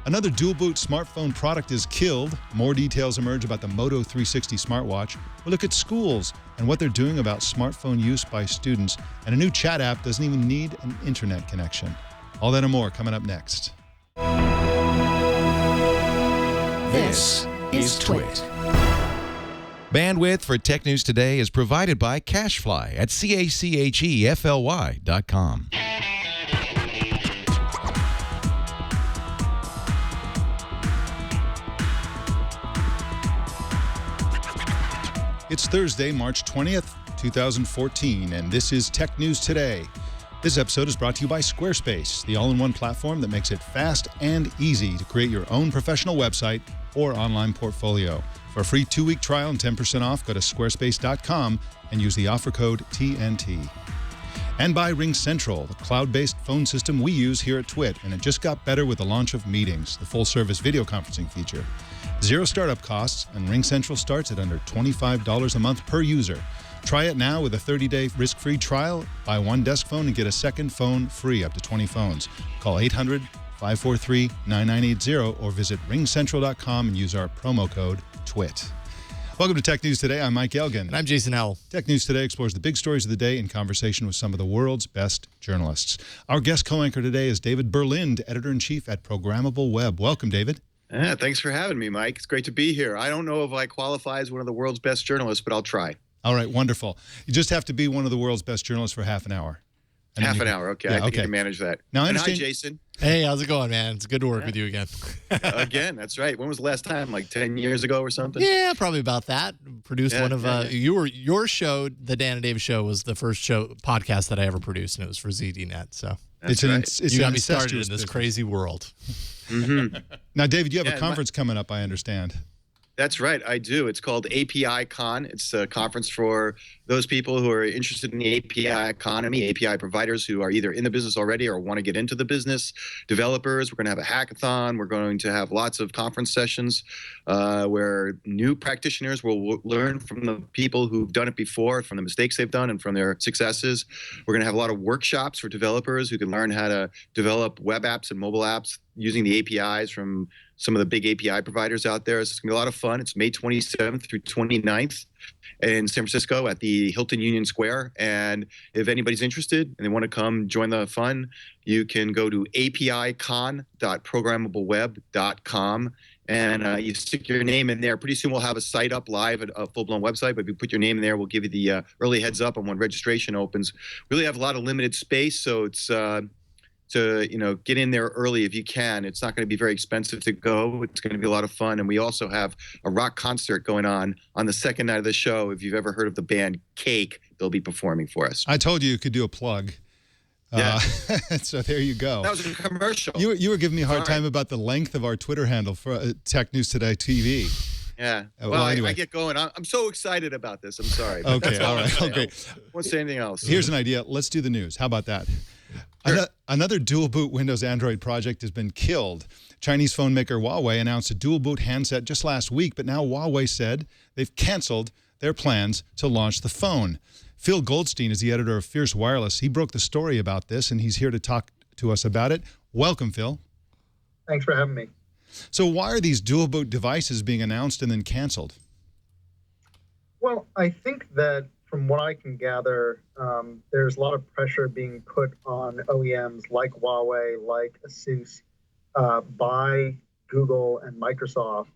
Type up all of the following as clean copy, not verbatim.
Another dual-boot smartphone product is killed. More details emerge about the Moto 360 smartwatch. We'll look at schools and what they're doing about smartphone use by students. And a new chat app doesn't even need an internet connection. All that and more coming up next. This is Twit. Bandwidth for Tech News Today is provided by CacheFly at CACHEFLY.com. It's Thursday, March 20th, 2014, and this is Tech News Today. This episode is brought to you by Squarespace, the all-in-one platform that makes it fast and easy to create your own professional website or online portfolio. For a free 2-week trial and 10% off, go to squarespace.com and use the offer code TNT. And by RingCentral, the cloud-based phone system we use here at Twit, and it just got better with the launch of Meetings, the full-service video conferencing feature. Zero startup costs, and RingCentral starts at under $25 a month per user. Try it now with a 30-day risk-free trial. Buy one desk phone and get a second phone free up to 20 phones. Call 800-543-9980 or visit ringcentral.com and use our promo code TWIT. Welcome to Tech News Today. I'm Mike Elgin. And I'm Jason Howell. Tech News Today explores the big stories of the day in conversation with some of the world's best journalists. Our guest co-anchor today is David Berlind, editor-in-chief at Programmable Web. Welcome, David. Yeah, thanks for having me, Mike. It's great to be here. I don't know if I qualify as one of the world's best journalists, but I'll try. All right, wonderful. You just have to be one of the world's best journalists for half an hour. Half an hour, okay. Yeah, I think okay. I can manage that. Now, I and understand. hi, Jason. Hey, how's it going, man? It's good to work with you again. Again, that's right. When was the last time? Like 10 years ago or something? Yeah, probably about that. Produced one of your show, the Dan and Dave show, was the first podcast that I ever produced, and it was for ZDNet. So It's you got me started in this business. crazy world. Mm-hmm. Now, David, you have a conference coming up, I understand. That's right, I do. It's called API Con. It's a conference for those people who are interested in the API economy, API providers who are either in the business already or want to get into the business, developers. We're going to have a hackathon. We're going to have lots of conference sessions where new practitioners will learn from the people who've done it before, from the mistakes they've done and from their successes. We're going to have a lot of workshops for developers who can learn how to develop web apps and mobile apps using the APIs from some of the big API providers out there. So it's going to be a lot of fun. It's May 27th through 29th in San Francisco at the Hilton Union Square. And if anybody's interested and they want to come join the fun, you can go to apicon.programableweb.com and you stick your name in there. Pretty soon we'll have a site up live, a full-blown website, but if you put your name in there, we'll give you the early heads up on when registration opens. We really have a lot of limited space, so it's to get in there early if you can. It's not going to be very expensive to go. It's going to be a lot of fun. And we also have a rock concert going on the second night of the show. If you've ever heard of the band Cake, they'll be performing for us. I told you could do a plug. Yeah. So there you go. That was a commercial. You were giving me a hard time about the length of our Twitter handle for Tech News Today TV. Yeah. Well, anyway. I get going. I'm so excited about this. I'm sorry. Okay, all right. Okay. I won't say anything else. Here's an idea. Let's do the news. How about that? Sure. Another dual-boot Windows Android project has been killed. Chinese phone maker Huawei announced a dual-boot handset just last week, but now Huawei said they've canceled their plans to launch the phone. Phil Goldstein is the editor of Fierce Wireless. He broke the story about this, and he's here to talk to us about it. Welcome, Phil. Thanks for having me. So why are these dual-boot devices being announced and then canceled? Well, I think that from what I can gather, there's a lot of pressure being put on OEMs like Huawei, like ASUS, by Google and Microsoft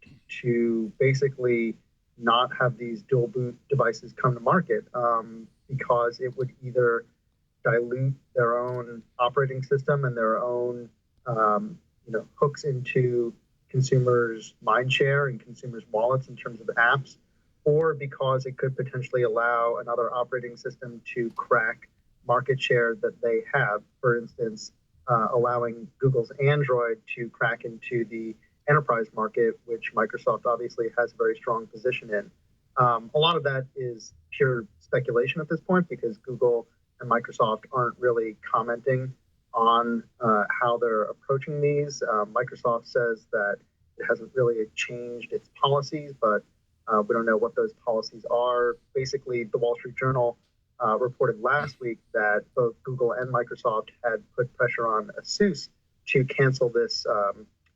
to basically not have these dual boot devices come to market because it would either dilute their own operating system and their own hooks into consumers' mind share and consumers' wallets in terms of apps, or because it could potentially allow another operating system to crack market share that they have. For instance, allowing Google's Android to crack into the enterprise market, which Microsoft obviously has a very strong position in. A lot of that is pure speculation at this point because Google and Microsoft aren't really commenting on how they're approaching these. Microsoft says that it hasn't really changed its policies, but we don't know what those policies are. Basically, the Wall Street Journal reported last week that both Google and Microsoft had put pressure on ASUS to cancel this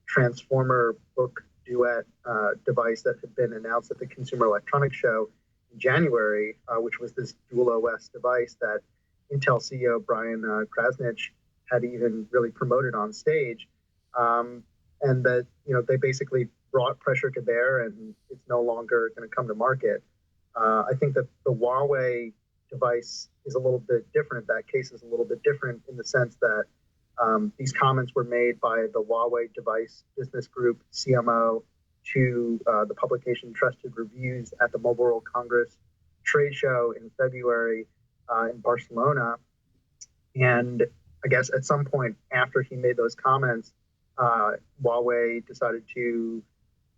transformer book duet device that had been announced at the Consumer Electronics Show in January, which was this dual OS device that Intel CEO Brian Krasnich had even really promoted on stage, and that they basically brought pressure to bear, and it's no longer going to come to market. I think that the Huawei device is a little bit different. That case is a little bit different in the sense that these comments were made by the Huawei Device Business Group CMO to the publication Trusted Reviews at the Mobile World Congress trade show in February in Barcelona. And I guess at some point after he made those comments, Huawei decided to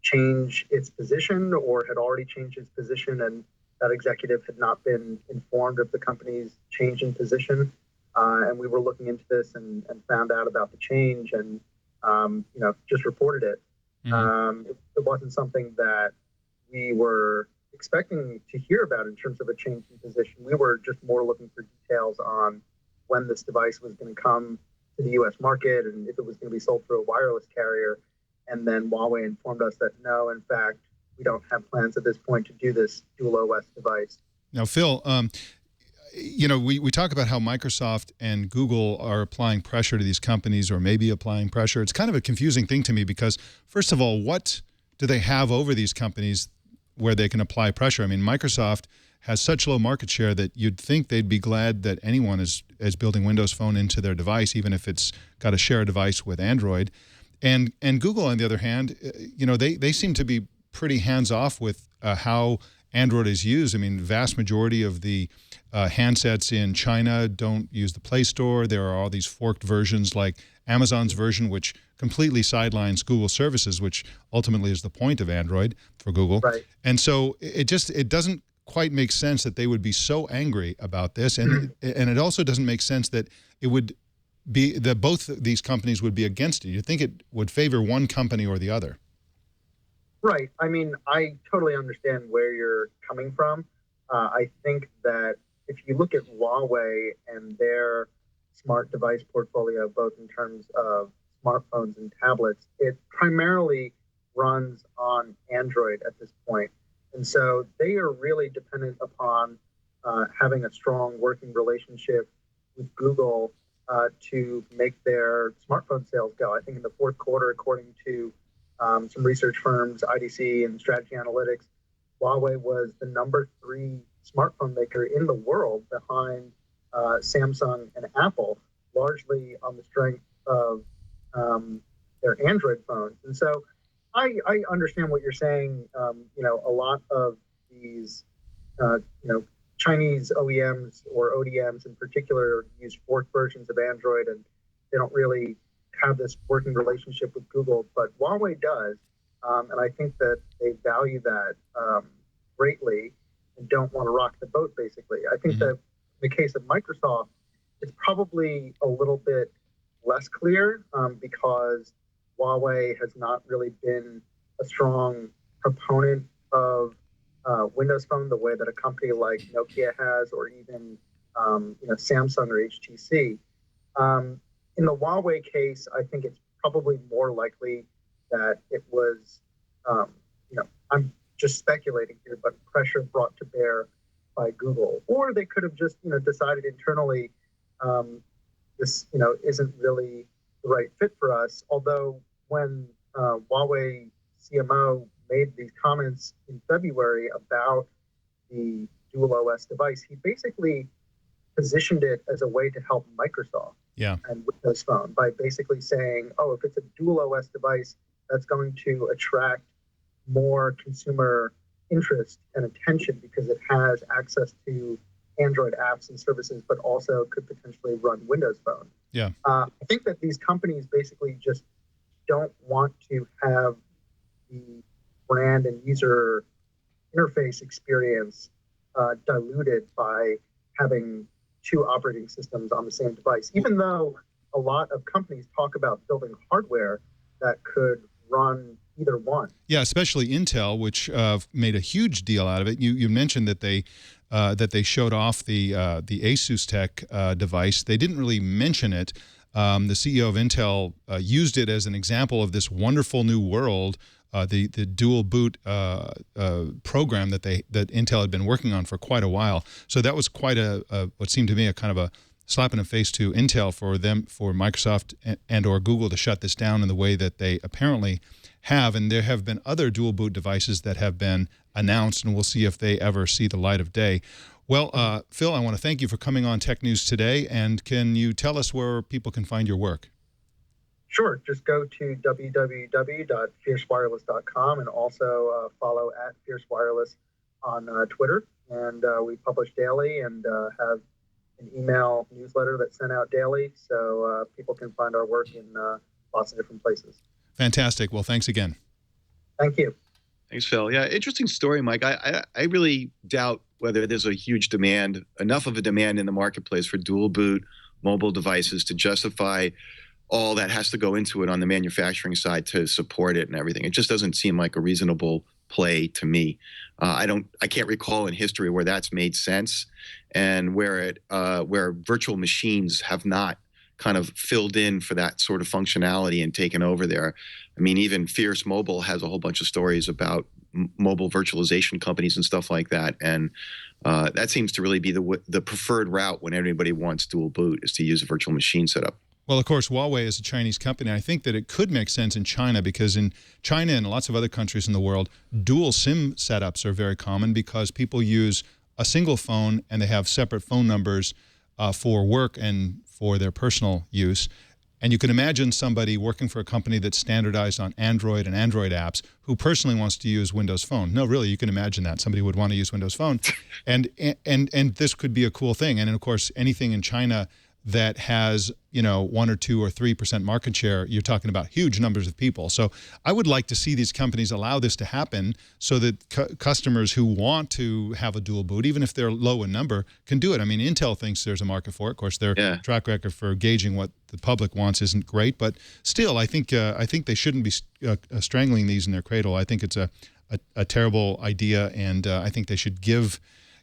change its position, or had already changed its position, and that executive had not been informed of the company's change in position. And we were looking into this and found out about the change, and just reported it. Mm-hmm. It wasn't something that we were expecting to hear about in terms of a change in position. We were just more looking for details on when this device was going to come to the U.S. market and if it was going to be sold through a wireless carrier. And then Huawei informed us that no, in fact, we don't have plans at this point to do this dual OS device. Now, Phil, we talk about how Microsoft and Google are applying pressure to these companies, or maybe applying pressure. It's kind of a confusing thing to me because, first of all, what do they have over these companies where they can apply pressure? I mean, Microsoft has such low market share that you'd think they'd be glad that anyone is building Windows Phone into their device, even if it's got a shared device with Android. And Google, on the other hand, they seem to be pretty hands-off with how Android is used. I mean, vast majority of the handsets in China don't use the Play Store. There are all these forked versions like Amazon's version, which completely sidelines Google services, which ultimately is the point of Android for Google. Right. And so it doesn't quite make sense that they would be so angry about this. And it also doesn't make sense that it would be that both these companies would be against it. You'd think it would favor one company or the other. Right. I mean, I totally understand where you're coming from. I think that if you look at Huawei and their smart device portfolio, both in terms of smartphones and tablets, it primarily runs on Android at this point. And so they are really dependent upon having a strong working relationship with Google to make their smartphone sales go. I think in the fourth quarter, according to some research firms, IDC and Strategy Analytics, Huawei was the number 3 smartphone maker in the world behind Samsung and Apple, largely on the strength of their Android phones. And so I understand what you're saying. A lot of these, Chinese OEMs or ODMs in particular use forked versions of Android, and they don't really have this working relationship with Google, but Huawei does. And I think that they value that greatly and don't want to rock the boat, basically. I think that in the case of Microsoft, it's probably a little bit less clear because Huawei has not really been a strong proponent of Windows Phone the way that a company like Nokia has, or even Samsung or HTC. In the Huawei case, I think it's probably more likely that it was, I'm just speculating here, but pressure brought to bear by Google. Or they could have just, decided internally, this, isn't really the right fit for us. Although when Huawei CMO made these comments in February about the dual OS device, he basically positioned it as a way to help Microsoft and Windows Phone by basically saying, oh, if it's a dual OS device, that's going to attract more consumer interest and attention because it has access to Android apps and services, but also could potentially run Windows Phone. Yeah. I think that these companies basically just don't want to have the brand and user interface experience diluted by having 2 operating systems on the same device, even though a lot of companies talk about building hardware that could run either one. Yeah, especially Intel, which made a huge deal out of it. You mentioned that they showed off the Asus Tech device. They didn't really mention it, the CEO of Intel used it as an example of this wonderful new world, the dual boot program that Intel had been working on for quite a while. So that was quite what seemed to me a kind of a slap in the face to Intel for Microsoft and or Google to shut this down in the way that they apparently have. And there have been other dual boot devices that have been announced, and we'll see if they ever see the light of day. Well, Phil, I want to thank you for coming on Tech News Today, and can you tell us where people can find your work? Sure. Just go to www.fiercewireless.com and also follow @FierceWireless on Twitter. And we publish daily and have an email newsletter that's sent out daily, so people can find our work in lots of different places. Fantastic. Well, thanks again. Thank you. Thanks, Phil. Yeah, interesting story, Mike. I really doubt whether there's a huge demand, enough of a demand in the marketplace for dual boot mobile devices to justify all that has to go into it on the manufacturing side to support it and everything. It just doesn't seem like a reasonable play to me. I can't recall in history where that's made sense, and where virtual machines have not kind of filled in for that sort of functionality and taken over there. I mean, even Fierce Mobile has a whole bunch of stories about mobile virtualization companies and stuff like that, and that seems to really be the preferred route when everybody wants dual boot, is to use a virtual machine setup. Well, of course, Huawei is a Chinese company. I think that it could make sense in China, because in China and lots of other countries in the world, dual SIM setups are very common because people use a single phone and they have separate phone numbers for work and for their personal use. And you can imagine somebody working for a company that's standardized on Android and Android apps who personally wants to use Windows Phone. No, really, you can imagine that. Somebody would want to use Windows Phone. And this could be a cool thing. And, of course, anything in China that has, 1 or 2 or 3% market share, you're talking about huge numbers of people. So I would like to see these companies allow this to happen so that customers who want to have a dual boot, even if they're low in number, can do it. I mean, Intel thinks there's a market for it. Of course, their track record for gauging what the public wants isn't great, but still, I think they shouldn't be strangling these in their cradle. I think it's a terrible idea, and I think they should give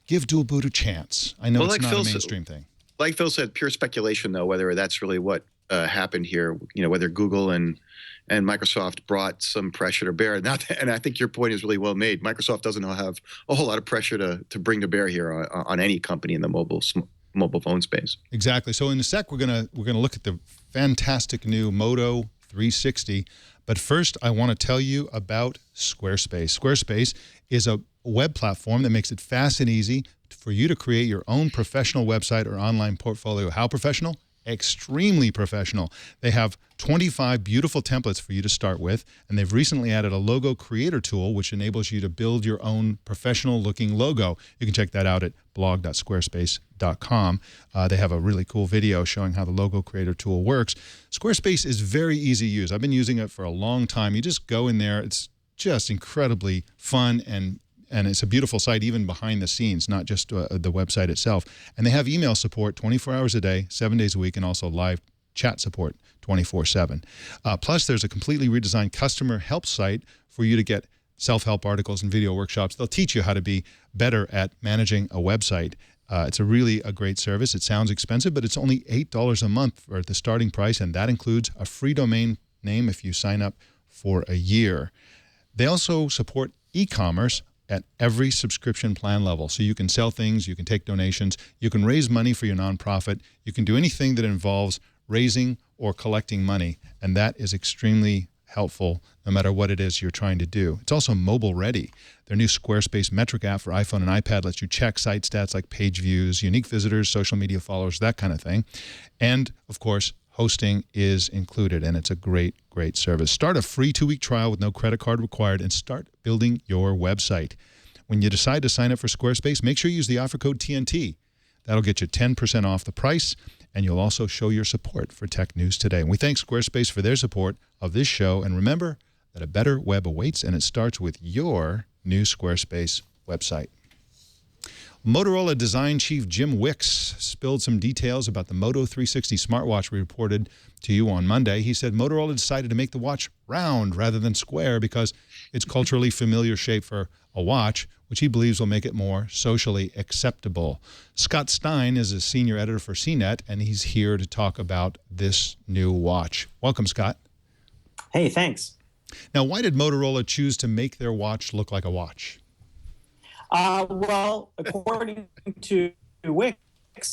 dual boot a chance. I know it's not a mainstream thing. Like Phil said, pure speculation, though, whether that's really what happened here, whether Google and Microsoft brought some pressure to bear. And I think your point is really well made. Microsoft doesn't have a whole lot of pressure to bring to bear here on any company in the mobile phone space. Exactly. So in a sec, we're gonna look at the fantastic new Moto 360. But first, I want to tell you about Squarespace. Squarespace is a web platform that makes it fast and easy for you to create your own professional website or online portfolio. How professional? Extremely professional. They have 25 beautiful templates for you to start with, and they've recently added a logo creator tool, which enables you to build your own professional-looking logo. You can check that out at blog.squarespace.com. They have a really cool video showing how the logo creator tool works. Squarespace is very easy to use. I've been using it for a long time. You just go in there. It's just incredibly fun, and it's a beautiful site even behind the scenes, not just the website itself. And they have email support 24 hours a day, 7 days a week, and also live chat support 24/7. Plus, there's a completely redesigned customer help site for you to get self-help articles and video workshops. They'll teach you how to be better at managing a website. It's a great service. It sounds expensive, but it's only $8 a month for the starting price, and that includes a free domain name if you sign up for a year. They also support e-commerce at every subscription plan level. So you can sell things, you can take donations, you can raise money for your nonprofit, you can do anything that involves raising or collecting money, and that is extremely helpful no matter what it is you're trying to do. It's also mobile ready. Their new Squarespace metric app for iPhone and iPad lets you check site stats like page views, unique visitors, social media followers, that kind of thing. And, of course, hosting is included, and it's a great, great service. Start a free 2-week trial with no credit card required and start building your website. When you decide to sign up for Squarespace, make sure you use the offer code TNT. That'll get you 10% off the price, and you'll also show your support for Tech News Today. And we thank Squarespace for their support of this show. And remember that a better web awaits, and it starts with your new Squarespace website. Motorola design chief Jim Wicks spilled some details about the Moto 360 smartwatch we reported to you on Monday. He said Motorola decided to make the watch round rather than square because it's culturally familiar shape for a watch, which he believes will make it more socially acceptable. Scott Stein is a senior editor for CNET, and he's here to talk about this new watch. Welcome, Scott. Hey, thanks. Now, why did Motorola choose to make their watch look like a watch? Well, according to Wix,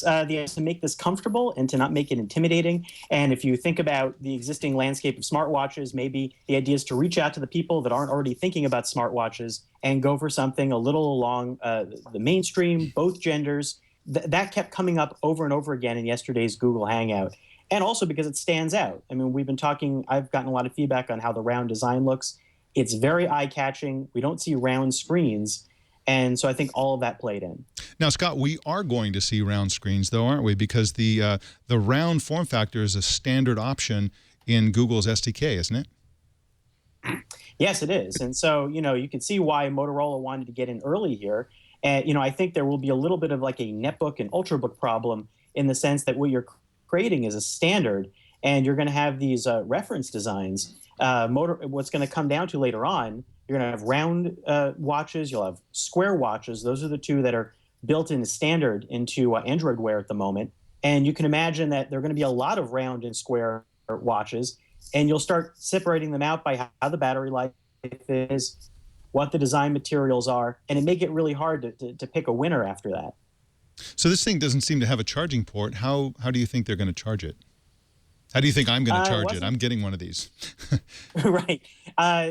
the idea is to make this comfortable and to not make it intimidating. And if you think about the existing landscape of smartwatches, maybe the idea is to reach out to the people that aren't already thinking about smartwatches and go for something a little along the mainstream, both genders. That kept coming up over and over again in yesterday's Google Hangout. And also because it stands out. I mean, I've gotten a lot of feedback on how the round design looks. It's very eye-catching. We don't see round screens. And so I think all of that played in. Now, Scott, we are going to see round screens, though, aren't we? Because the round form factor is a standard option in Google's SDK, isn't it? Yes, it is. And so, you can see why Motorola wanted to get in early here. And, I think there will be a little bit of like a netbook and ultrabook problem in the sense that what you're creating is a standard, and you're going to have these reference designs. What's going to come down to later on, you're going to have round watches, you'll have square watches. Those are the two that are built in standard into Android Wear at the moment. And you can imagine that there are going to be a lot of round and square watches, and you'll start separating them out by how the battery life is, what the design materials are, and it make it really hard to pick a winner after that. So this thing doesn't seem to have a charging port. How do you think they're going to charge it? How do you think I'm going to charge it? I'm getting one of these. Right.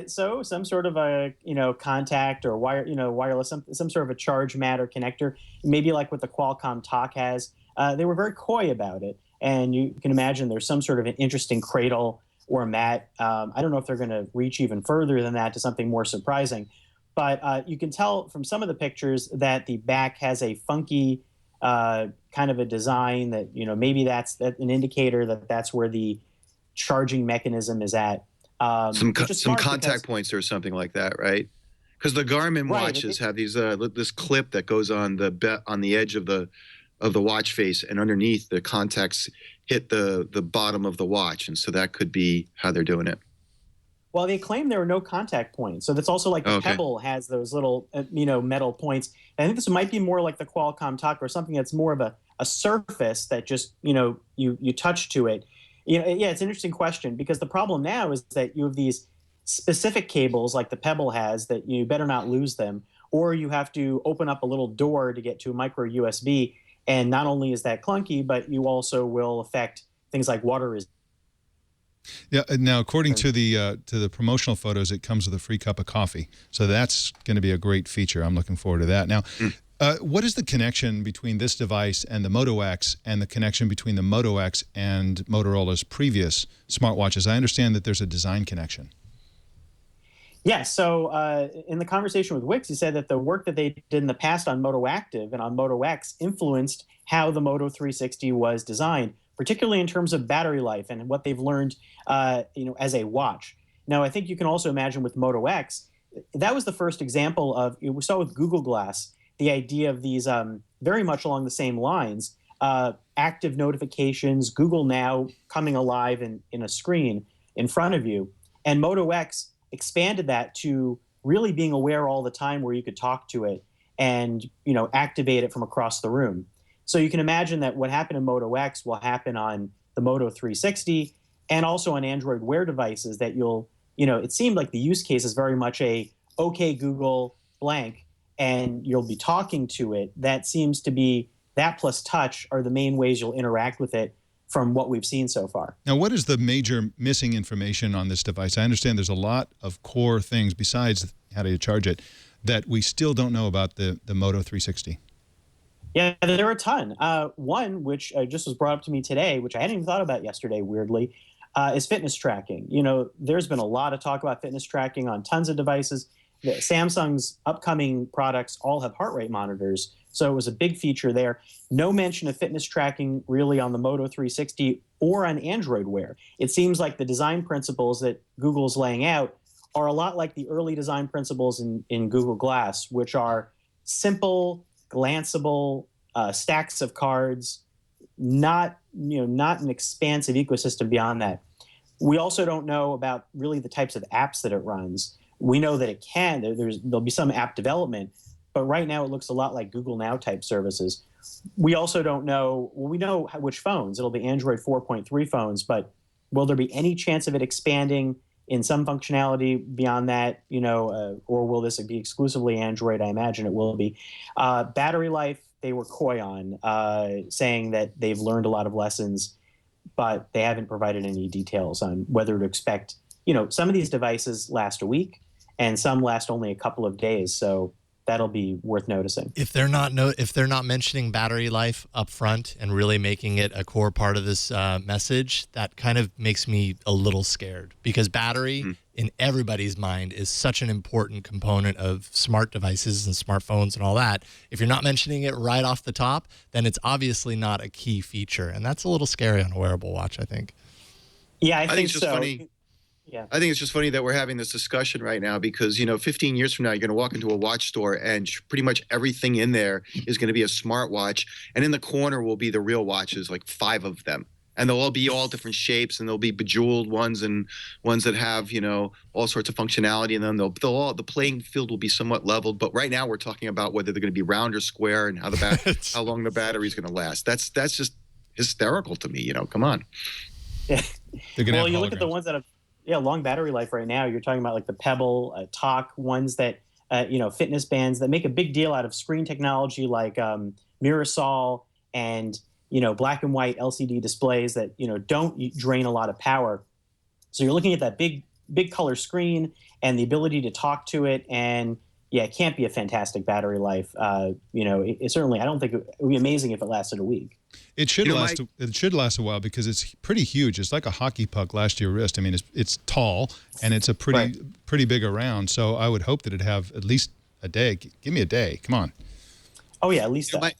So some sort of a contact or wireless, some sort of a charge mat or connector, maybe like what the Qualcomm Talk has. They were very coy about it, and you can imagine there's some sort of an interesting cradle or mat. I don't know if they're going to reach even further than that to something more surprising, but you can tell from some of the pictures that the back has a funky kind of a design that, maybe that's an indicator that that's where the charging mechanism is at. Some contact points or something like that, right? Because the Garmin watches have these this clip that goes on the edge of the watch face, and underneath the contacts hit the bottom of the watch, and so that could be how they're doing it. Well, they claim there are no contact points. So that's also like the Pebble has those little, metal points. And I think this might be more like the Qualcomm Talk or something that's more of a surface that just, you touch to it. It's an interesting question because the problem now is that you have these specific cables like the Pebble has that you better not lose them, or you have to open up a little door to get to a micro USB. And not only is that clunky, but you also will affect things like water resistance. Yeah. Now, according to the promotional photos, it comes with a free cup of coffee. So that's going to be a great feature. I'm looking forward to that. Now, what is the connection between this device and the Moto X, and the connection between the Moto X and Motorola's previous smartwatches? I understand that there's a design connection. Yeah. So in the conversation with Wix, he said that the work that they did in the past on Moto Active and on Moto X influenced how the Moto 360 was designed, particularly in terms of battery life and what they've learned, as a watch. Now, I think you can also imagine with Moto X, that was the first example of, we saw with Google Glass, the idea of these very much along the same lines, active notifications, Google Now coming alive in a screen in front of you. And Moto X expanded that to really being aware all the time where you could talk to it and, activate it from across the room. So you can imagine that what happened in Moto X will happen on the Moto 360 and also on Android Wear devices that it seemed like the use case is very much a, okay, Google blank, and you'll be talking to it. That seems to be, that plus touch are the main ways you'll interact with it from what we've seen so far. Now, what is the major missing information on this device? I understand there's a lot of core things besides how do you charge it that we still don't know about the Moto 360. Yeah, there are a ton. One, which just was brought up to me today, which I hadn't even thought about yesterday, weirdly, is fitness tracking. There's been a lot of talk about fitness tracking on tons of devices. Samsung's upcoming products all have heart rate monitors, so it was a big feature there. No mention of fitness tracking really on the Moto 360 or on Android Wear. It seems like the design principles that Google's laying out are a lot like the early design principles in Google Glass, which are simple, glanceable stacks of cards, not an expansive ecosystem beyond that. We also don't know about really the types of apps that it runs. We know that it can. There'll be some app development, but right now it looks a lot like Google Now type services. We also don't know. Well, we know which phones. It'll be Android 4.3 phones, but will there be any chance of it expanding in some functionality beyond that? Or will this be exclusively Android? I imagine it will be. Battery life, they were coy on, saying that they've learned a lot of lessons, but they haven't provided any details on whether to expect. Some of these devices last a week, and some last only a couple of days. So that'll be worth noticing. If they're not mentioning battery life up front and really making it a core part of this message, that kind of makes me a little scared, because battery in everybody's mind is such an important component of smart devices and smartphones and all that. If you're not mentioning it right off the top, then it's obviously not a key feature, and that's a little scary on a wearable watch, I think. Yeah, I think it's just so. funny. Yeah. I think it's just funny that we're having this discussion right now because, 15 years from now, you're going to walk into a watch store and pretty much everything in there is going to be a smartwatch. And in the corner will be the real watches, like 5 of them. And they'll all be all different shapes, and there'll be bejeweled ones and ones that have, all sorts of functionality in them. The playing field will be somewhat leveled. But right now we're talking about whether they're going to be round or square and how long the battery is going to last. That's just hysterical to me. Come on. Yeah. Well, you look at the ones that have long battery life right now. You're talking about like the Pebble, Talk, ones that, fitness bands that make a big deal out of screen technology like Mirasol and, black and white LCD displays that, don't drain a lot of power. So you're looking at that big color screen and the ability to talk to it. And it can't be a fantastic battery life. It certainly, I don't think it would be amazing if it lasted a week. It should last. It should last a while because it's pretty huge. It's like a hockey puck last to your wrist. I mean, it's tall and it's a pretty big around. So I would hope that it'd have at least a day. Give me a day. Come on. Oh yeah, at least that.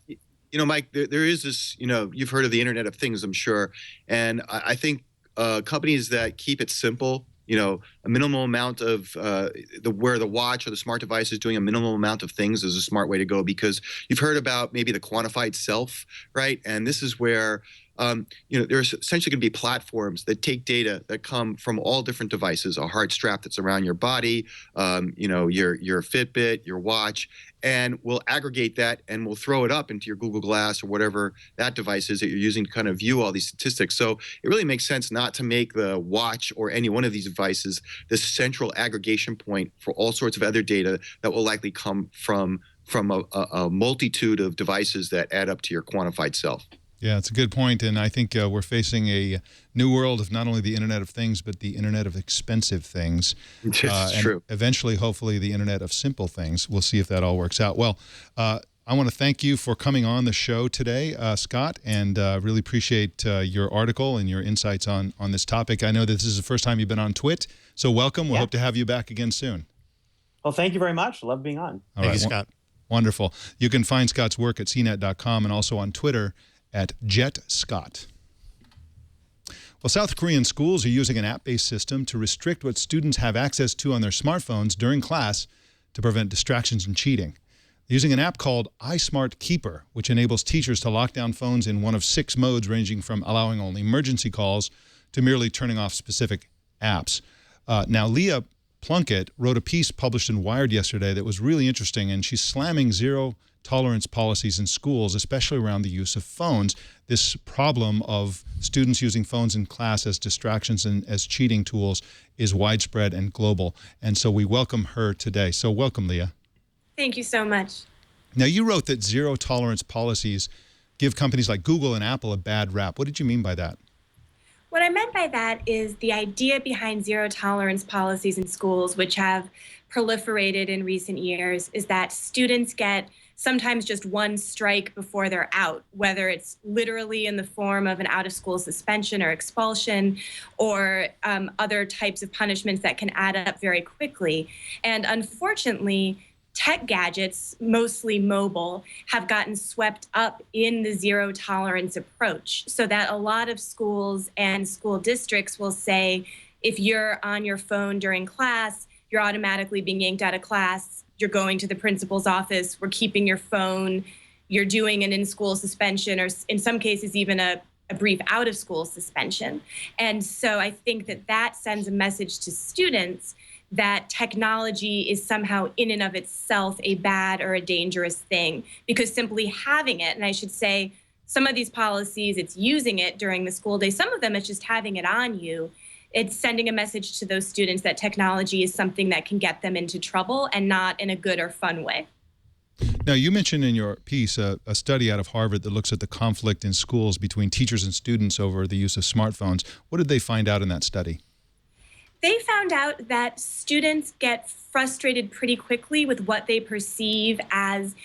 Mike, there is this. You've heard of the Internet of Things, I'm sure, and I think companies that keep it simple. A minimal amount of where the watch or the smart device is doing a minimal amount of things is a smart way to go, because you've heard about maybe the quantified self, right? And this is where there's essentially going to be platforms that take data that come from all different devices, a heart strap that's around your body, your Fitbit, your watch, and we'll aggregate that and we'll throw it up into your Google Glass or whatever that device is that you're using to kind of view all these statistics. So it really makes sense not to make the watch or any one of these devices the central aggregation point for all sorts of other data that will likely come from a multitude of devices that add up to your quantified self. Yeah, it's a good point, and I think we're facing a new world of not only the Internet of Things, but the Internet of expensive things. It's true. Eventually, hopefully, the Internet of simple things. We'll see if that all works out. Well, I want to thank you for coming on the show today, Scott, and really appreciate your article and your insights on this topic. I know that this is the first time you've been on Twit, so welcome. We'll hope to have you back again soon. Well, thank you very much. Love being on. Thank you, Scott. Wonderful. You can find Scott's work at cnet.com and also on Twitter at JetScott. Well, South Korean schools are using an app-based system to restrict what students have access to on their smartphones during class to prevent distractions and cheating. They're using an app called ISmart Keeper, which enables teachers to lock down phones in one of 6 modes, ranging from allowing only emergency calls to merely turning off specific apps. Now, Leah Plunkett wrote a piece published in Wired yesterday that was really interesting, and she's slamming zero-tolerance policies in schools, especially around the use of phones. This problem of students using phones in class as distractions and as cheating tools is widespread and global. And so we welcome her today. So welcome, Leah. Thank you so much. Now, you wrote that zero-tolerance policies give companies like Google and Apple a bad rap. What did you mean by that? What I meant by that is the idea behind zero-tolerance policies in schools, which have proliferated in recent years, is that students get sometimes just one strike before they're out, whether it's literally in the form of an out-of-school suspension or expulsion or other types of punishments that can add up very quickly. And unfortunately, tech gadgets, mostly mobile, have gotten swept up in the zero tolerance approach, so that a lot of schools and school districts will say, if you're on your phone during class, you're automatically being yanked out of class, you're going to the principal's office, we're keeping your phone, you're doing an in-school suspension, or in some cases even a brief out-of-school suspension. And so I think that that sends a message to students that technology is somehow in and of itself a bad or a dangerous thing, because simply having it, and I should say some of these policies, it's using it during the school day, some of them it's just having it on you. It's sending a message to those students that technology is something that can get them into trouble and not in a good or fun way. Now, you mentioned in your piece a study out of Harvard that looks at the conflict in schools between teachers and students over the use of smartphones. What did they find out in that study? They found out that students get frustrated pretty quickly with what they perceive as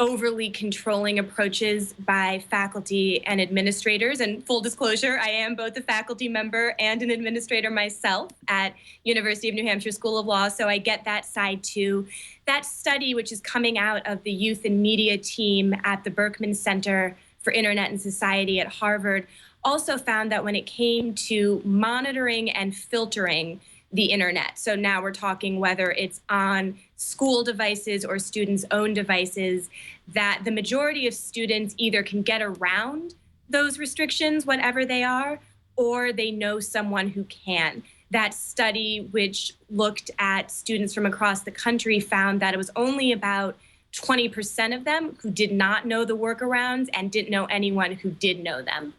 overly controlling approaches by faculty and administrators. And full disclosure, I am both a faculty member and an administrator myself at University of New Hampshire School of Law, so I get that side too. That study, which is coming out of the Youth and Media team at the Berkman Center for Internet and Society at Harvard, also found that when it came to monitoring and filtering the internet, so now we're talking whether it's on school devices or students' own devices, that the majority of students either can get around those restrictions, whatever they are, or they know someone who can. That study, which looked at students from across the country, found that it was only about 20% of them who did not know the workarounds and didn't know anyone who did know them.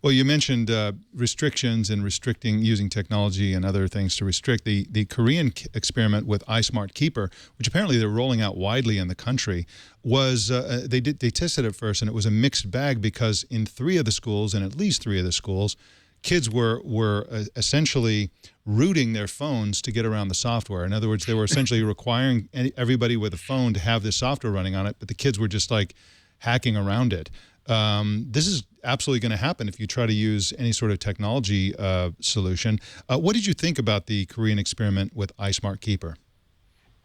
Well, you mentioned restrictions and using technology and other things to restrict. The Korean experiment with ISmart Keeper, which apparently they're rolling out widely in the country, was they tested it first, and it was a mixed bag because in at least three of the schools, kids were essentially rooting their phones to get around the software. In other words, they were essentially requiring everybody with a phone to have this software running on it, but the kids were just like hacking around it. This is absolutely going to happen if you try to use any sort of technology solution. What did you think about the Korean experiment with iSmart Keeper?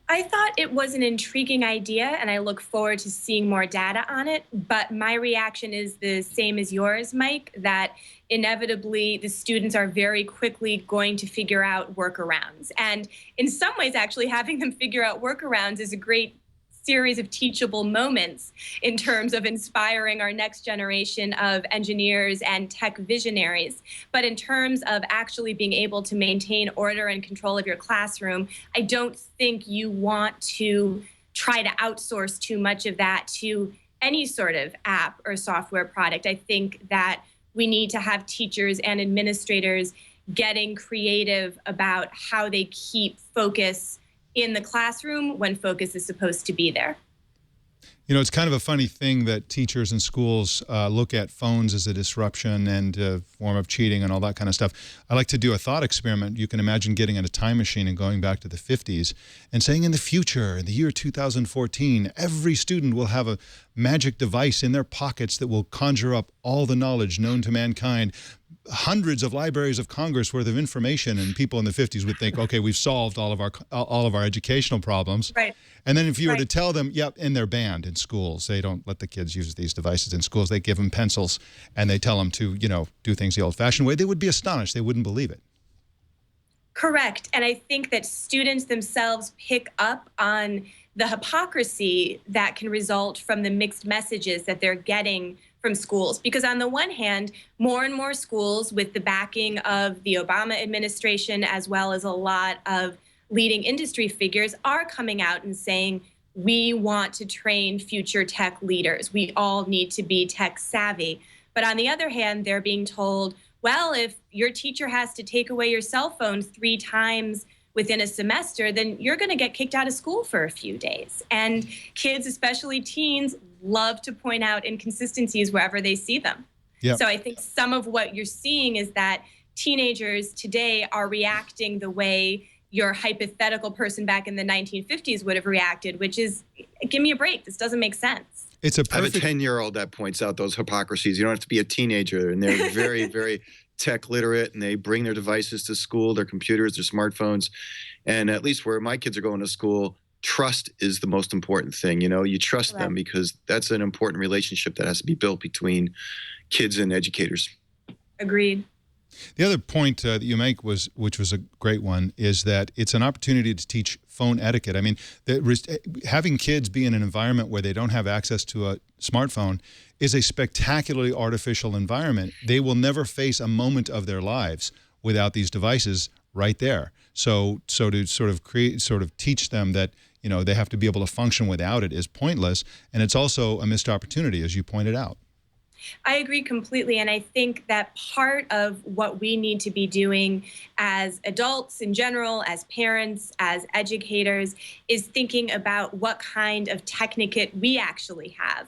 I thought it was an intriguing idea, and I look forward to seeing more data on it. But my reaction is the same as yours, Mike, that inevitably the students are very quickly going to figure out workarounds. And in some ways, actually, having them figure out workarounds is a great series of teachable moments in terms of inspiring our next generation of engineers and tech visionaries. But in terms of actually being able to maintain order and control of your classroom, I don't think you want to try to outsource too much of that to any sort of app or software product. I think that we need to have teachers and administrators getting creative about how they keep focus in the classroom when focus is supposed to be there. You know, it's kind of a funny thing that teachers and schools look at phones as a disruption and a form of cheating and all that kind of stuff. I like to do a thought experiment. You can imagine getting in a time machine and going back to the 50s and saying in the future, in the year 2014, every student will have a magic device in their pockets that will conjure up all the knowledge known to mankind. Hundreds of libraries of Congress worth of information, and people in the 50s would think, okay, we've solved all of our educational problems. Right. And then if you were to tell them, yep, and they're banned in schools, they don't let the kids use these devices in schools. They give them pencils and they tell them to, you know, do things the old-fashioned way. They would be astonished. They wouldn't believe it. Correct. And I think that students themselves pick up on the hypocrisy that can result from the mixed messages that they're getting from schools. Because on the one hand, more and more schools, with the backing of the Obama administration, as well as a lot of leading industry figures, are coming out and saying, we want to train future tech leaders. We all need to be tech savvy. But on the other hand, they're being told, well, if your teacher has to take away your cell phone 3 times within a semester, then you're going to get kicked out of school for a few days. And kids, especially teens, love to point out inconsistencies wherever they see them. Yep. So I think some of what you're seeing is that teenagers today are reacting the way your hypothetical person back in the 1950s would have reacted, which is, give me a break. This doesn't make sense. It's a perfect... I have a 10-year-old that points out those hypocrisies. You don't have to be a teenager, and they're very, very tech literate, and they bring their devices to school, their computers, their smartphones. And at least where my kids are going to school, trust is the most important thing. You know, you trust them because that's an important relationship that has to be built between kids and educators. Agreed. The other point that you make which was a great one, is that it's an opportunity to teach phone etiquette. I mean, having kids be in an environment where they don't have access to a smartphone is a spectacularly artificial environment. They will never face a moment of their lives without these devices right there. So to sort of teach them that, you know, they have to be able to function without it is pointless, and it's also a missed opportunity, as you pointed out. I agree completely. And I think that part of what we need to be doing as adults in general, as parents, as educators, is thinking about what kind of techniquette we actually have.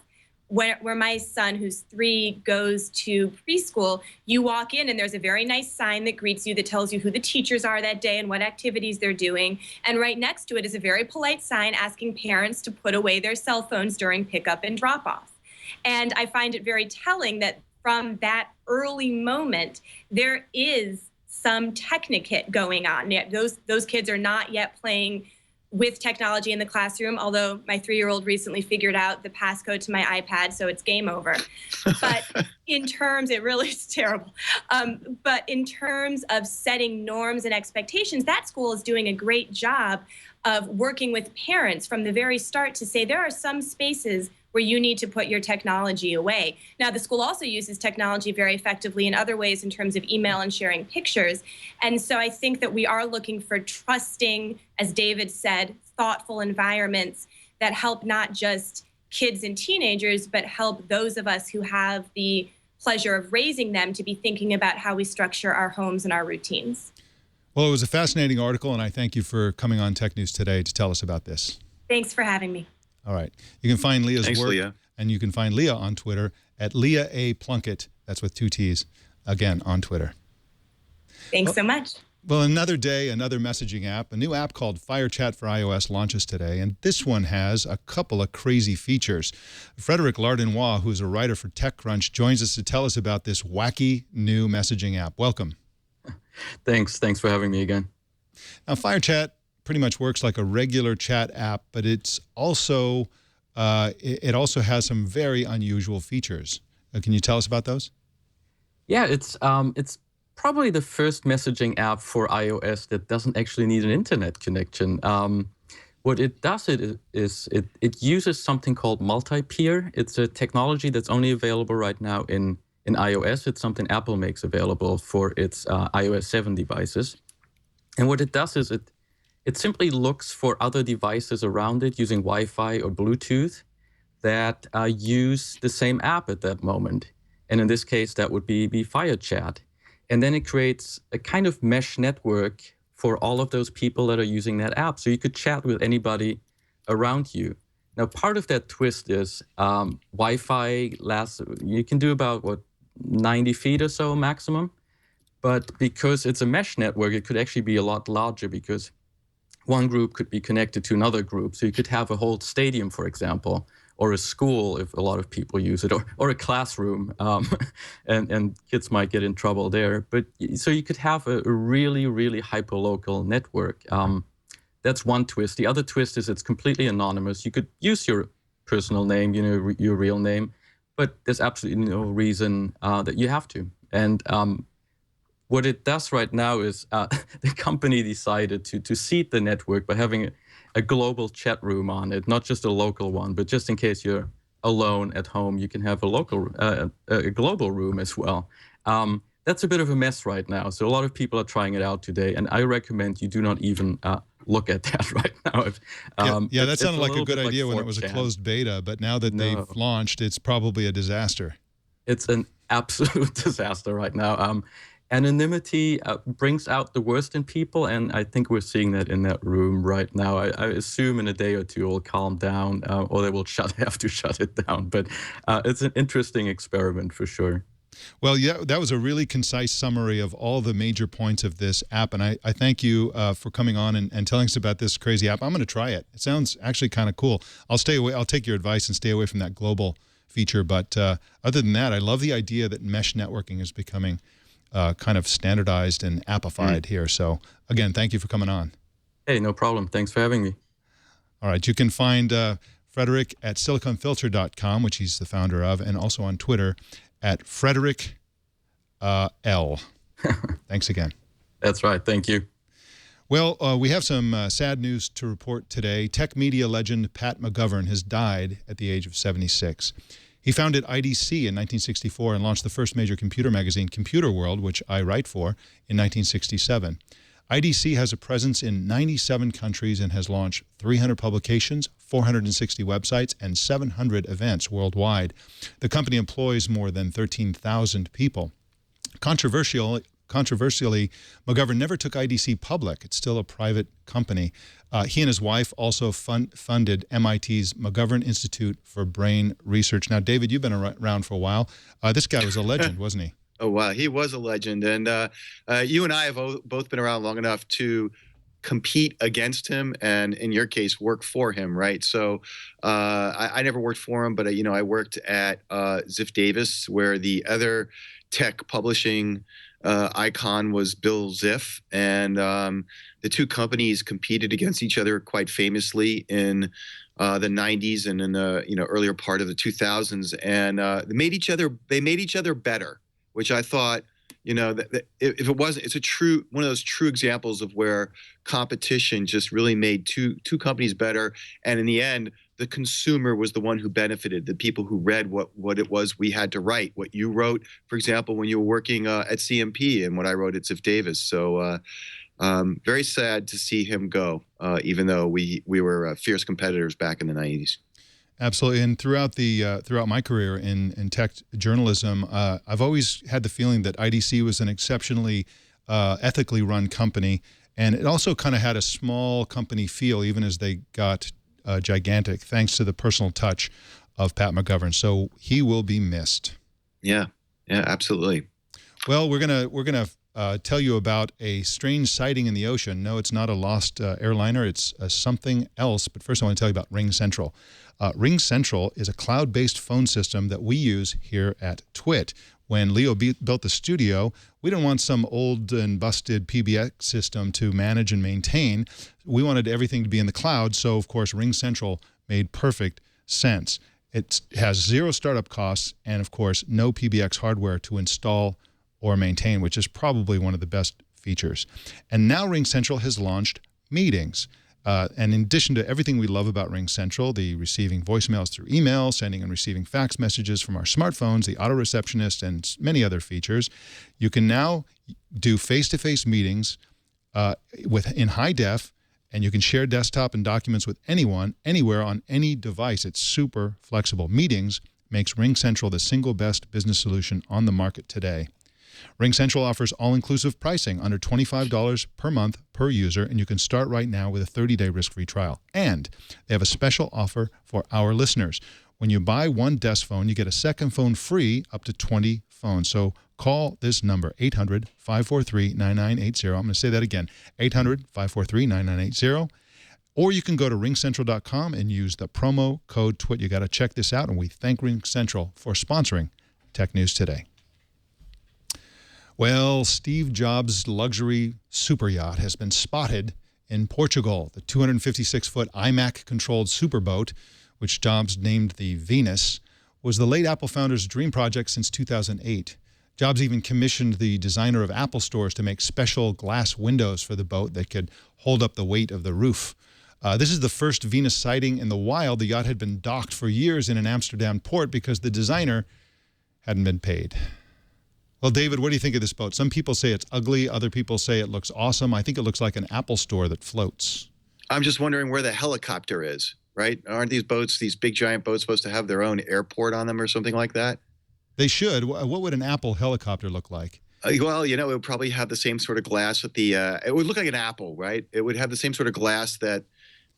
Where my son, who's 3, goes to preschool, you walk in and there's a very nice sign that greets you that tells you who the teachers are that day and what activities they're doing. And right next to it is a very polite sign asking parents to put away their cell phones during pickup and drop off. And I find it very telling that from that early moment, there is some techniquette going on. Those kids are not yet playing with technology in the classroom, although my 3-year-old recently figured out the passcode to my iPad, so it's game over. But in terms, it really is terrible. But in terms of setting norms and expectations, that school is doing a great job of working with parents from the very start to say there are some spaces where you need to put your technology away. Now, the school also uses technology very effectively in other ways in terms of email and sharing pictures. And so I think that we are looking for trusting, as David said, thoughtful environments that help not just kids and teenagers, but help those of us who have the pleasure of raising them to be thinking about how we structure our homes and our routines. Well, it was a fascinating article, and I thank you for coming on Tech News Today to tell us about this. Thanks for having me. All right. You can find Leah's Thanks, work, Leah. and you can find Leah on Twitter at Leah A. Plunkett. That's with 2 T's, again, on Twitter. Thanks so much. Well, another day, another messaging app. A new app called FireChat for iOS launches today, and this one has a couple of crazy features. Frederick Lardinois, who's a writer for TechCrunch, joins us to tell us about this wacky new messaging app. Welcome. Thanks for having me again. Now, FireChat pretty much works like a regular chat app, but it also has some very unusual features. Can you tell us about those? Yeah, it's probably the first messaging app for iOS that doesn't actually need an internet connection. What it does is it uses something called multi-peer. It's a technology that's only available right now in iOS. It's something Apple makes available for its iOS 7 devices. And what it does is it simply looks for other devices around it using Wi-Fi or Bluetooth that use the same app at that moment. And in this case, that would be FireChat. And then it creates a kind of mesh network for all of those people that are using that app. So you could chat with anybody around you. Now, part of that twist is Wi-Fi you can do about, 90 feet or so maximum. But because it's a mesh network, it could actually be a lot larger because one group could be connected to another group. So you could have a whole stadium, for example, or a school if a lot of people use it, or a classroom, and kids might get in trouble there. But so you could have a really, really hyperlocal network. That's one twist. The other twist is it's completely anonymous. You could use your personal name, your real name, but there's absolutely no reason that you have to. And what it does right now is the company decided to seed the network by having a global chat room on it, not just a local one, but just in case you're alone at home, you can have a global room as well. That's a bit of a mess right now. So a lot of people are trying it out today, and I recommend you do not even look at that right now. That sounded like a good idea when it was a closed beta, but now that they've launched, it's probably a disaster. It's an absolute disaster right now. Anonymity brings out the worst in people, and I think we're seeing that in that room right now. I assume in a day or two it'll calm down, or they will have to shut it down. But it's an interesting experiment for sure. Well, yeah, that was a really concise summary of all the major points of this app, and I thank you for coming on and telling us about this crazy app. I'm going to try it. It sounds actually kind of cool. I'll stay away. I'll take your advice and stay away from that global feature. But other than that, I love the idea that mesh networking is becoming kind of standardized and appified here. So, again, thank you for coming on. Hey, no problem. Thanks for having me. All right. You can find Frederick at siliconfilter.com, which he's the founder of, and also on Twitter at Frederick L. Thanks again. That's right. Thank you. Well, we have some sad news to report today. Tech media legend Pat McGovern has died at the age of 76. He founded IDC in 1964 and launched the first major computer magazine, Computer World, which I write for, in 1967. IDC has a presence in 97 countries and has launched 300 publications, 460 websites, and 700 events worldwide. The company employs more than 13,000 people. Controversially, McGovern never took IDC public. It's still a private company. He and his wife also funded MIT's McGovern Institute for Brain Research. Now, David, you've been around for a while. This guy was a legend, wasn't he? Oh, wow. He was a legend. And you and I have both been around long enough to compete against him and, in your case, work for him, right? So I never worked for him, but, I worked at Ziff Davis, where the other tech publishing icon was Bill Ziff. And the two companies competed against each other quite famously in the 90s and in the earlier part of the 2000s. And they made each other better, which I thought, that if it wasn't, it's one of those true examples of where competition just really made two companies better. And in the end, the consumer was the one who benefited, the people who read what it was we had to write, what you wrote, for example, when you were working at CMP and what I wrote at Ziff Davis. So very sad to see him go, even though we were fierce competitors back in the 90s. Absolutely, and throughout my career in tech journalism, I've always had the feeling that IDC was an exceptionally ethically run company, and it also kind of had a small company feel, even as they got gigantic, thanks to the personal touch of Pat McGovern. So he will be missed. Yeah, absolutely. Well, we're gonna tell you about a strange sighting in the ocean. No, it's not a lost airliner. It's something else. But first, I want to tell you about RingCentral. RingCentral is a cloud-based phone system that we use here at TWiT. When Leo built the studio, we didn't want some old and busted PBX system to manage and maintain. We wanted everything to be in the cloud, so of course RingCentral made perfect sense. It has zero startup costs and, of course, no PBX hardware to install or maintain, which is probably one of the best features. And now RingCentral has launched Meetings. And in addition to everything we love about RingCentral, the receiving voicemails through email, sending and receiving fax messages from our smartphones, the auto receptionist, and many other features, you can now do face-to-face meetings in high def, and you can share desktop and documents with anyone, anywhere, on any device. It's super flexible. Meetings makes RingCentral the single best business solution on the market today. RingCentral offers all-inclusive pricing under $25 per month per user, and you can start right now with a 30-day risk-free trial. And they have a special offer for our listeners. When you buy one desk phone, you get a second phone free up to 20 phones. So call this number, 800-543-9980. I'm going to say that again, 800-543-9980. Or you can go to ringcentral.com and use the promo code TWIT. You got to check this out, and we thank RingCentral for sponsoring Tech News Today. Well, Steve Jobs' luxury super yacht has been spotted in Portugal. The 256-foot iMac-controlled superboat, which Jobs named the Venus, was the late Apple founder's dream project since 2008. Jobs even commissioned the designer of Apple stores to make special glass windows for the boat that could hold up the weight of the roof. This is the first Venus sighting in the wild. The yacht had been docked for years in an Amsterdam port because the designer hadn't been paid. Well, David, what do you think of this boat? Some people say it's ugly. Other people say it looks awesome. I think it looks like an Apple store that floats. I'm just wondering where the helicopter is, right? Aren't these boats, these big giant boats, supposed to have their own airport on them or something like that? They should. What would an Apple helicopter look like? Well, it would probably have the same sort of glass that it would look like an Apple, right? It would have the same sort of glass that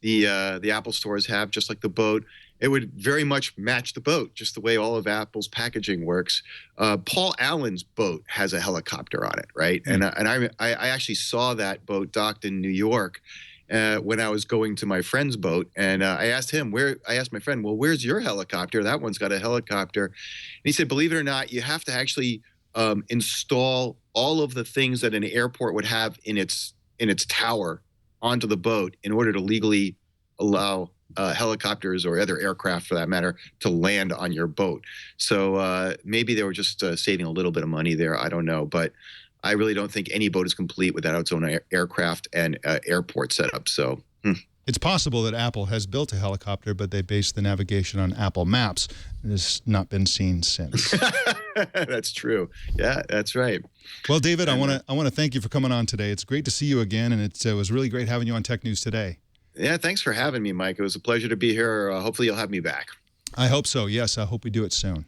the Apple stores have, just like the boat. It would very much match the boat, just the way all of Apple's packaging works. Paul Allen's boat has a helicopter on it, right? Mm. And I actually saw that boat docked in New York when I was going to my friend's boat, and I asked my friend, well, where's your helicopter? That one's got a helicopter. And he said, believe it or not, you have to actually install all of the things that an airport would have in its tower onto the boat in order to legally allow helicopters or other aircraft, for that matter, to land on your boat. So maybe they were just saving a little bit of money there. I don't know. But I really don't think any boat is complete without its own aircraft and airport setup. So. It's possible that Apple has built a helicopter, but they based the navigation on Apple Maps. It has not been seen since. That's true. Yeah, that's right. Well, David, I want to thank you for coming on today. It's great to see you again, and it was really great having you on Tech News Today. Yeah, thanks for having me, Mike. It was a pleasure to be here. Hopefully you'll have me back. I hope so. Yes, I hope we do it soon.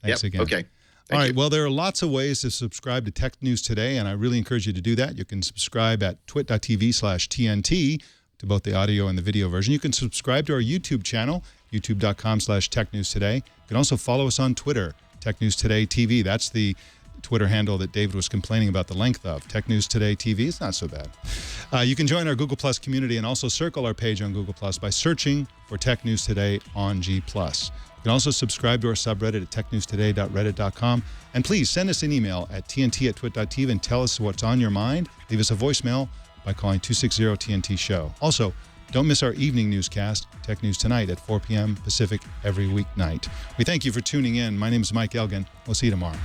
Thanks again. Okay. All right. Well, there are lots of ways to subscribe to Tech News Today, and I really encourage you to do that. You can subscribe at twit.tv/TNT to both the audio and the video version. You can subscribe to our YouTube channel, youtube.com/TechNewsToday. You can also follow us on Twitter, Tech News Today TV. That's the Twitter handle that David was complaining about the length of. Tech News Today TV. It's not so bad. You can join our Google Plus community and also circle our page on Google Plus by searching for Tech News Today on G+. You can also subscribe to our subreddit at technewstoday.reddit.com. And please send us an email at tnt@twit.tv and tell us what's on your mind. Leave us a voicemail by calling 260-TNT-SHOW. Also, don't miss our evening newscast, Tech News Tonight at 4 p.m. Pacific every weeknight. We thank you for tuning in. My name is Mike Elgin. We'll see you tomorrow.